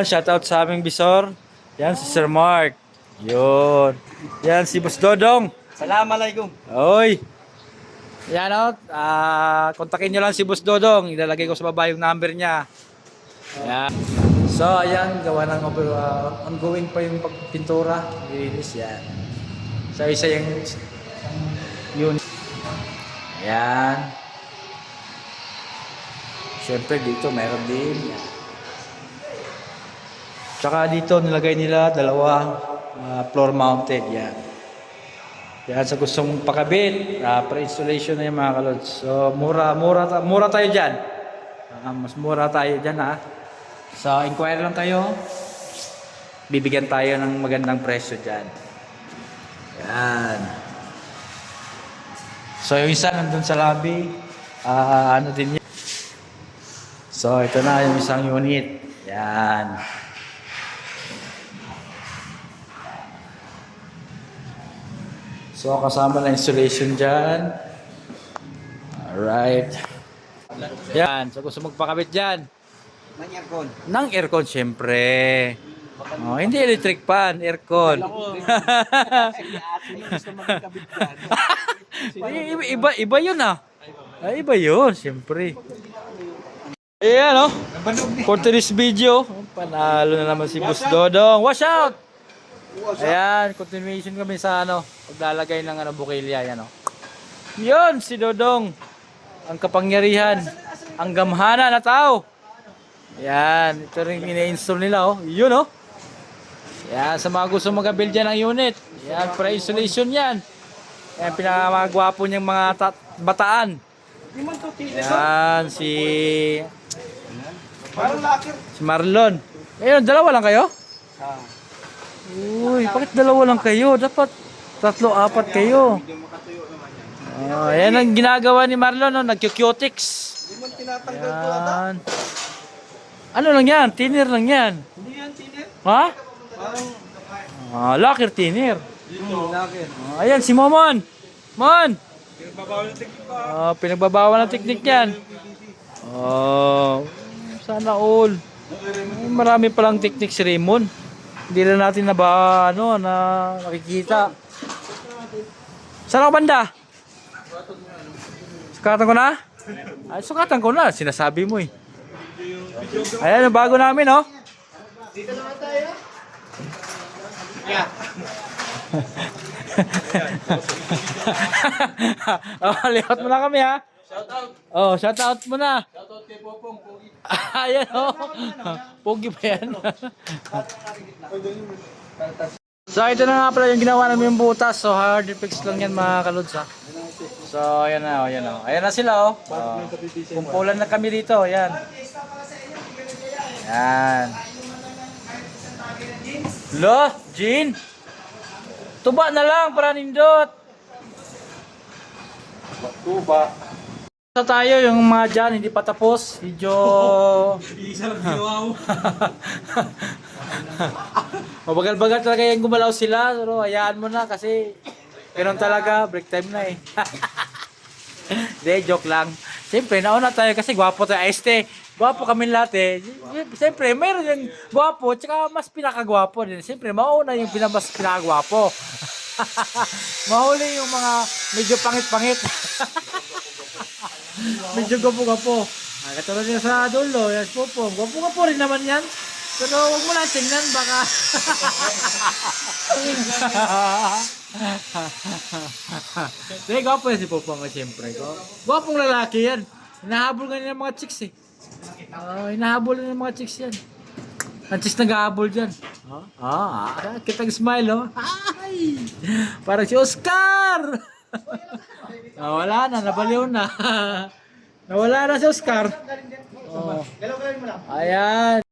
Shoutout sa aming bisor. Yan si Sir Mark. Yun. Yan si Boss Dodong. Assalamualaikum. Oy. Yan o. Kontakin nyo lang si Boss Dodong. Ilalagay ko sa baba yung number niya. Yan. So ayan, gawa ng ongoing pa yung pagpintura. Linis yan. So isa yung yun. Ayan. Siyempre dito meron din. Tsaka dito nilagay nila dalawa floor mounted yan. Yan sa gustong pakabit, pre-installation na yung mga kalods. So mura tayo diyan. Mas mura tayo diyan ha. So inquire lang kayo. Bibigyan tayo ng magandang presyo diyan. Yan. So yung isa nandun sa lobby, ano din yan. So ito na yung isang unit. Yan. So kasama na installation dyan. Alright. Yan. So gusto magpakabit dyan. Nang aircon. Nang aircon syempre. Oh, hindi electric fan, aircon. Iba yun ah. Iba yun, syempre. Ayan oh. For today's video, panalo na naman si Boss Dodong. Watch out! Ayan, continuation kami sa paglalagay ng bukilya, yan oh. Yun si Dodong. Ang kapangyarihan, ang gamhana na tao. Yan, ito rin ina-install nila oh. Yun oh. Yan, sa mga gusto mag-build dyan ng unit. Yan, pre-installation yan. Yan, pinakamagwapo niyang mga bataan. Yan, si Marlon. Ayun, dalawa lang kayo? Uy, bakit dalawa lang kayo? Dapat 3-4 kayo. Ayan ang ginagawa ni Marlon, no? Nagkukutics. Yan. Ano lang yan? Thinner lang yan. Hindi yan, tiner. Ha? Parang Lacquer thinner. laki. Ayan, si Momon. Mon! Pinagbabawal ng teknik pa. Pinagbabawal ng teknik yan. Sana all. Marami palang teknik si Raymond. Hindi na natin na nakikita. Saan ako banda? Sukatan ko na? Ay, sukatan ko na. Sinasabi mo eh. Ayan, yung bago namin oh. Dito naman tayo. Yeah. Liwat mo na kami ha. Shoutout. Shoutout mo na. Shoutout kay Popong. Pogi. Ayan oh. Pogi pa yan. So ito na nga pala yung ginawa namin yung butas. So hard fix lang yan mga kalods ha. So ayan na oh, ayan oh. Ayan na sila oh. Kumpulan na kami dito, ayan. Yan. Lo, Jean. Tuba na lang para nindot. Tuba. Sa tayo yung mga dyan, hindi pa tapos. Medyo... Isa lang ginawa mo. Mabagal-bagal talaga yung gumalaw sila. Pero hayaan mo na kasi ganun talaga. Break time na eh. Hindi, joke lang. Siyempre, nauna tayo kasi gwapo tayo. Gwapo kami lahat eh. Siyempre, mayroon yung gwapo tsaka mas pinakagwapo din. Siyempre, mauna yung mas pinakagwapo. Mahuli yung mga medyo pangit-pangit. Medyo gwapo-gwapo. Katulad niya sa dulo, yan Popong. Gwapo-gwapo rin naman yan. Pero huwag mo lang tingnan, baka... Hindi, gwapo yan si Popong, siyempre. Gwapong lalaki yan. Hinahabol nga ng mga chicks eh. Hinahabol ng mga chicks yan. Ang chicks nag-ahabol dyan. Kitang smile oh. Ay! Parang si Oscar! Wala na, nabaliw na. Nawala na si Oscar. Ayan.